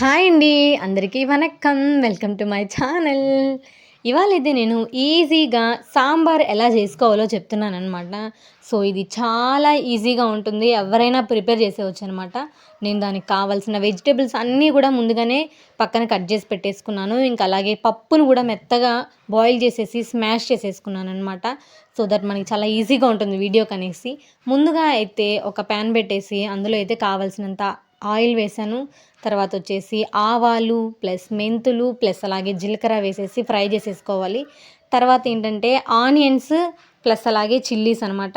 Hi అండి. అందరికీ వనక్కం. Welcome to my channel. ఇవాళైతే నేను ఈజీగా సాంబార్ ఎలా చేసుకోవాలో చెప్తున్నాననమాట. సో, ఇది చాలా ఈజీగా ఉంటుంది. ఎవరైనా ప్రిపేర్ చేసేయొచ్చనమాట. నేను దానికి కావాల్సిన వెజిటబుల్స్ అన్నీ కూడా ముందుగానే పక్కన కట్ చేసి పెట్టేసుకున్నాను. ఇంకా అలాగే పప్పును కూడా మెత్తగా బాయిల్ చేసేసి స్మాష్ చేసేసుకున్నాననమాట. సో దట్ మనకి చాలా ఈజీగా ఉంటుంది వీడియోకనేసి. ముందుగా అయితే ఒక ప్యాన్ పెట్టేసి అందులో అయితే కావాల్సినంత ఆయిల్ వేశాను. తర్వాత వచ్చేసి ఆవాలు ప్లస్ మెంతులు ప్లస్ అలాగే జీలకర్ర వేసేసి ఫ్రై చేసేసుకోవాలి. తర్వాత ఏంటంటే ఆనియన్స్ ప్లస్ అలాగే చిల్లీస్ అనమాట.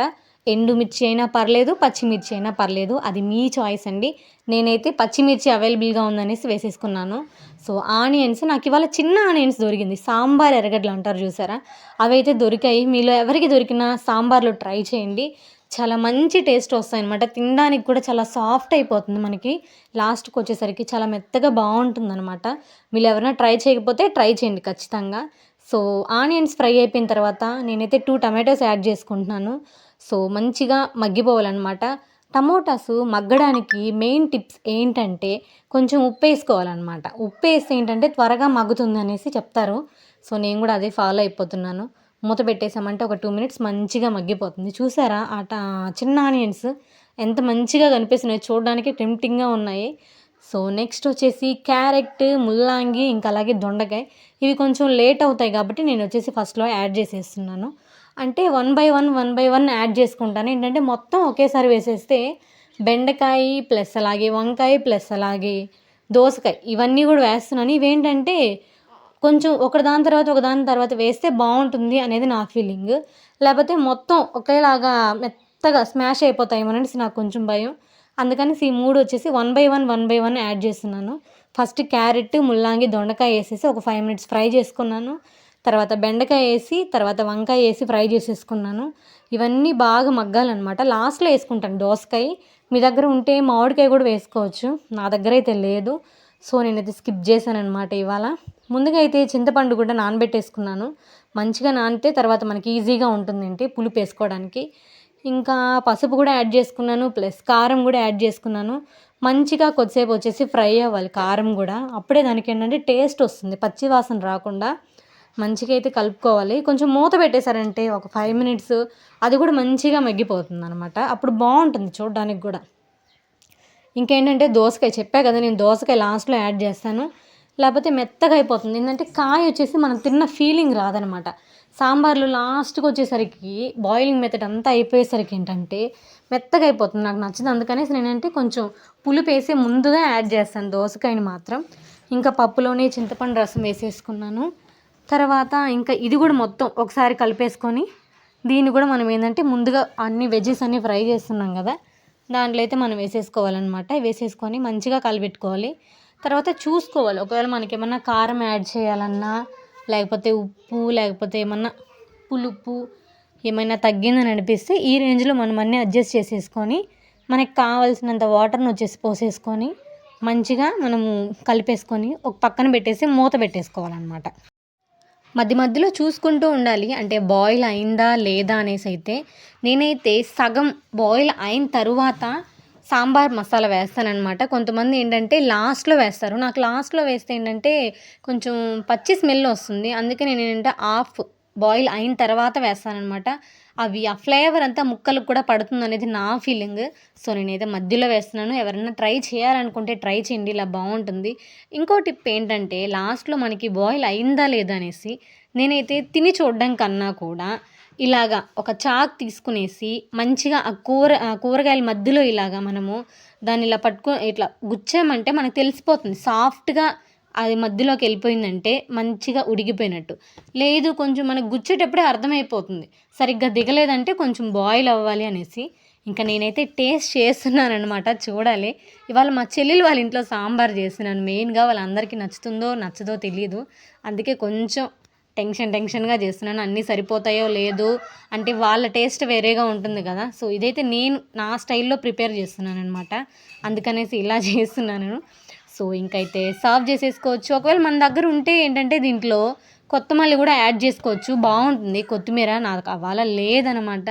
ఎండుమిర్చి అయినా పర్లేదు, పచ్చిమిర్చి అయినా పర్లేదు, అది మీ చాయిస్ అండి. నేనైతే పచ్చిమిర్చి అవైలబుల్గా ఉందనేసి వేసేసుకున్నాను. సో ఆనియన్స్ నాకు ఇవాళ చిన్న ఆనియన్స్ దొరికింది. సాంబార్ ఎర్రగడ్డలు అంటారు చూసారా, అవైతే దొరికాయి. మీలో ఎవరికి దొరికినా సాంబార్లో ట్రై చేయండి. చాలా మంచి టేస్ట్ వస్తాయన్నమాట. తినడానికి కూడా చాలా సాఫ్ట్ అయిపోతుంది మనకి. లాస్ట్‌కి వచ్చేసరికి చాలా మెత్తగా బావుంటుందనమాట. మీరు ఎవరైనా ట్రై చేయకపోతే ట్రై చేయండి ఖచ్చితంగా. సో, ఆనియన్స్ ఫ్రై అయిపోయిన తర్వాత నేనైతే 2 టమాటోస్ యాడ్ చేసుకుంటున్నాను. సో, మంచిగా మగ్గిపోవాలనమాట. టమోటాసు మగ్గడానికి మెయిన్ టిప్స్ ఏంటంటే కొంచెం ఉప్పేసుకోవాలనమాట. ఉప్పేస్తే ఏంటంటే త్వరగా మగ్గుతుంది అనేసి చెప్తారు. సో, నేను కూడా అదే ఫాలో అయిపోతున్నాను. మూత పెట్టేసామంటే ఒక 2 మినిట్స్ మంచిగా మగ్గిపోతుంది. చూసారా చిన్న ఆనియన్స్ ఎంత మంచిగా కనిపిస్తున్నాయో, చూడడానికి టెంప్టింగ్‌గా ఉన్నాయి. సో, నెక్స్ట్ వచ్చేసి క్యారెట్, ముల్లంగి ఇంకా అలాగే దొండకాయ. ఇవి కొంచెం లేట్ అవుతాయి కాబట్టి నేను వచ్చేసి ఫస్ట్‌లో యాడ్ చేసేస్తున్నాను. అంటే వన్ బై వన్ యాడ్ చేసుకుంటాను. ఏంటంటే మొత్తం ఒకేసారి వేసేస్తే బెండకాయ ప్లస్ అలాగే వంకాయ ప్లస్ అలాగే దోసకాయ ఇవన్నీ కూడా వేస్తున్నాను. ఇవేంటంటే కొంచెం ఒకదాని తర్వాత వేస్తే బావుంటుంది అనేది నా ఫీలింగ్. లేపోతే మొత్తం ఒకేలాగా మెత్తగా స్మాష్ అయిపోతాయేమోననేసి నాకు కొంచెం భయం. అందుకనేసి ఈ 3 వచ్చేసి వన్ బై వన్ యాడ్ చేస్తున్నాను. ఫస్ట్ క్యారెట్, ముల్లంగి, దొండకాయ ఏసేసి ఒక 5 మినిట్స్ ఫ్రై చేసుకున్నాను. తర్వాత బెండకాయ ఏసి, తర్వాత వంకాయ ఏసి ఫ్రై చేసేసుకున్నాను. ఇవన్నీ బాగా మగ్గాలనమాట. లాస్ట్‌లో ఏసుకుంటాను దోసకాయ. మీ దగ్గర ఉంటే మామిడికాయ కూడా వేసుకోవచ్చు. నా దగ్గరైతే లేదు. సో, నేనైతే స్కిప్ చేశాననమాట ఇవాళ. ముందుగా అయితే చింతపండు కూడా నానబెట్టేసుకున్నాను. మంచిగా నానితే తర్వాత మనకి ఈజీగా ఉంటుందేంటి పులుపేసుకోవడానికి. ఇంకా పసుపు కూడా యాడ్ చేసుకున్నాను. ప్లస్ కారం కూడా యాడ్ చేసుకున్నాను. మంచిగా కొద్దిసేపు వచ్చేసి ఫ్రై అవ్వాలి కారం కూడా. అప్పుడే దానికేంటంటే టేస్ట్ వస్తుంది. పచ్చి వాసన రాకుండా మంచిగా అయితే కలుపుకోవాలి. కొంచెం మూత పెట్టేశారంటే ఒక 5 మినిట్స్ అది కూడా మంచిగా మగ్గిపోతుందనమాట. అప్పుడు బావుంటుంది చూడడానికి కూడా. ఇంకేంటంటే దోసకాయ చెప్పా కదా, నేను దోసకాయ లాస్ట్‌లో యాడ్ చేస్తాను. లేపోతే మెత్తగా అయిపోతుంది. ఏంటంటే కాయ వచ్చేసి మనం తిన్న ఫీలింగ్ రాదనమాట. సాంబార్‌లో లాస్ట్‌కి వచ్చేసరికి బాయిలింగ్ మెథడ్ అంతా అయిపోయేసరికి ఏంటంటే మెత్తగా అయిపోతుంది. నాకు నచ్చదు. అందుకనేసి నేనంటే కొంచెం పులుపేసి ముందుగా యాడ్ చేస్తాను దోసకాయని మాత్రం. ఇంకా పప్పులోనే చింతపండు రసం వేసేసుకున్నాను. తర్వాత ఇంకా ఇది కూడా మొత్తం ఒకసారి కలిపేసుకొని దీన్ని కూడా మనం ఏందంటే ముందుగా అన్ని వెజ్జెస్ అన్నీ ఫ్రై చేస్తున్నాం కదా, దాంట్లో అయితే మనం వేసేసుకోవాలనమాట. వేసేసుకొని మంచిగా కలిపెట్టుకోవాలి. తర్వాత చూసుకోవాలి. ఒకవేళ మనకేమన్నా కారం యాడ్ చేయాలన్నా, లేకపోతే ఉప్పు, లేకపోతే ఏమన్నా పులుపు ఏమైనా తగ్గిందని అనిపిస్తే ఈ రేంజ్‌లో మనం అన్నీ అడ్జస్ట్ చేసేసుకొని, మనకు కావాల్సినంత వాటర్‌ని వచ్చేసి పోసేసుకొని, మంచిగా మనము కలిపేసుకొని ఒక పక్కన పెట్టేసి మూత పెట్టేసుకోవాలనమాట. మధ్యలో చూసుకుంటూ ఉండాలి. అంటే బాయిల్ అయిందా లేదా అనేసైతే నేనైతే సగం బాయిల్ అయిన తరువాత సాంబార్ మసాలా వేస్తాననమాట. కొంతమంది ఏంటంటే లాస్ట్‌లో వేస్తారు. నాకు లాస్ట్‌లో వేస్తే ఏంటంటే కొంచెం పచ్చి స్మెల్ వస్తుంది. అందుకే నేనేంటంటే హాఫ్ బాయిల్ అయిన తర్వాత వేస్తాననమాట. ఆ ఫ్లేవర్ అంతా ముక్కలకు కూడా పడుతుందనేది నా ఫీలింగ్. సో, నేనైతే మధ్యలో వేస్తున్నాను. ఎవరైనా ట్రై చేయాలనుకుంటే ట్రై చేయండి. ఇలా బావుంటుంది. ఇంకో టిప్ ఏంటంటే లాస్ట్‌లో మనకి బాయిల్ అయిందా లేదా అనేసి నేనైతే తిని చూడడం కన్నా కూడా ఇలాగా ఒక చాక్ తీసుకునేసి మంచిగా కూరగాయల మధ్యలో ఇలాగా మనము దాన్ని ఇలా ఇట్లా గుచ్చామంటే మనకు తెలిసిపోతుంది. సాఫ్ట్‌గా అది మధ్యలోకి వెళ్ళిపోయిందంటే మంచిగా ఉడికిపోయినట్టు. లేదు కొంచెం మనకు గుచ్చేటప్పుడే అర్థమైపోతుంది. సరిగ్గా దిగలేదంటే కొంచెం బాయిల్ అవ్వాలి అనేసి. ఇంకా నేనైతే టేస్ట్ చేస్తున్నాననమాట. చూడాలి. ఇవాళ మా చెల్లెలు వాళ్ళ ఇంట్లో సాంబార్ చేస్తున్నాను. మెయిన్‌గా వాళ్ళందరికీ నచ్చుతుందో నచ్చదో తెలీదు. అందుకే కొంచెం టెన్షన్‌గా చేస్తున్నాను. అన్నీ సరిపోతాయో లేదో, అంటే వాళ్ళ టేస్ట్ వేరేగా ఉంటుంది కదా. సో, ఇదైతే నేను నా స్టైల్‌లో ప్రిపేర్ చేస్తున్నాననమాట. అందుకనేసి ఇలా చేస్తున్నాను. సో, ఇంకైతే సర్వ్ చేసేసుకోవచ్చు. ఒకవేళ మన దగ్గర ఉంటే ఏంటంటే దీంట్లో కొత్తమల్లి కూడా యాడ్ చేసుకోవచ్చు. బావుంటుంది కొత్తిమీర. నాకు అవాళ లేదనమాట.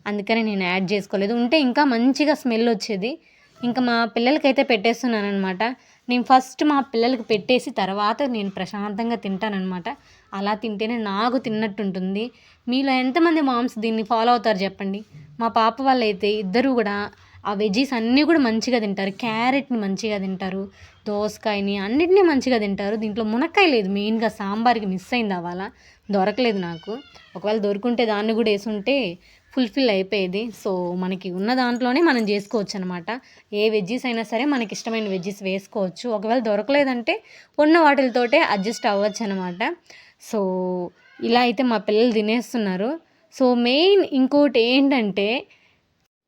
అందుకని నేను యాడ్ చేసుకోలేదు. ఉంటే ఇంకా మంచిగా స్మెల్ వచ్చేది. ఇంకా మా పిల్లలకైతే పెట్టేస్తున్నాననమాట. నేను ఫస్ట్ మా పిల్లలకి పెట్టేసి తర్వాత నేను ప్రశాంతంగా తింటాననమాట. అలా తింటేనే నాకు తిన్నట్టుంటుంది. మీలో ఎంతమంది మామ్స్ దీన్ని ఫాలో అవుతారు చెప్పండి? మా పాప వాళ్ళైతే ఇద్దరు గూడా ఆ వెజ్జీస్ అన్నీ గూడా మంచిగా తింటారు. క్యారెట్‌ని మంచిగా తింటారు. దోసకాయని అన్నిటిని మంచిగా తింటారు. దీంట్లో మునక్కాయ లేదు మెయిన్‌గా సాంబార్‌కి మిస్ అయింది అవాల. దొరకలేదు నాకు. ఒకవేళ దొరికుంటే దాన్ని గూడా యేసుంటే ఫుల్‌ఫిల్ అయిపోయేది. సో, మనకి ఉన్న దాంట్లోనే మనం జేసుకోవచ్చనమాట. ఏ వెజ్జీస్ అయినా సరే మనకిష్టమైన వెజ్జీస్ వేసుకోవచ్చు. ఒకవేళ దొరకలేదంటే ఉన్న వాటిలతోటే అడ్జస్ట్ అవ్వచ్చనమాట. సో, ఇలా అయితే మా పిల్లలు తినేస్తున్నారు. సో, మెయిన్ ఇంకోటేంటంటే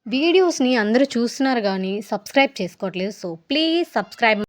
వీడియోస్‌ని అందరూ చూస్తున్నారు గానీ సబ్స్క్రైబ్ చేసుకోవట్లేదు. So, please subscribe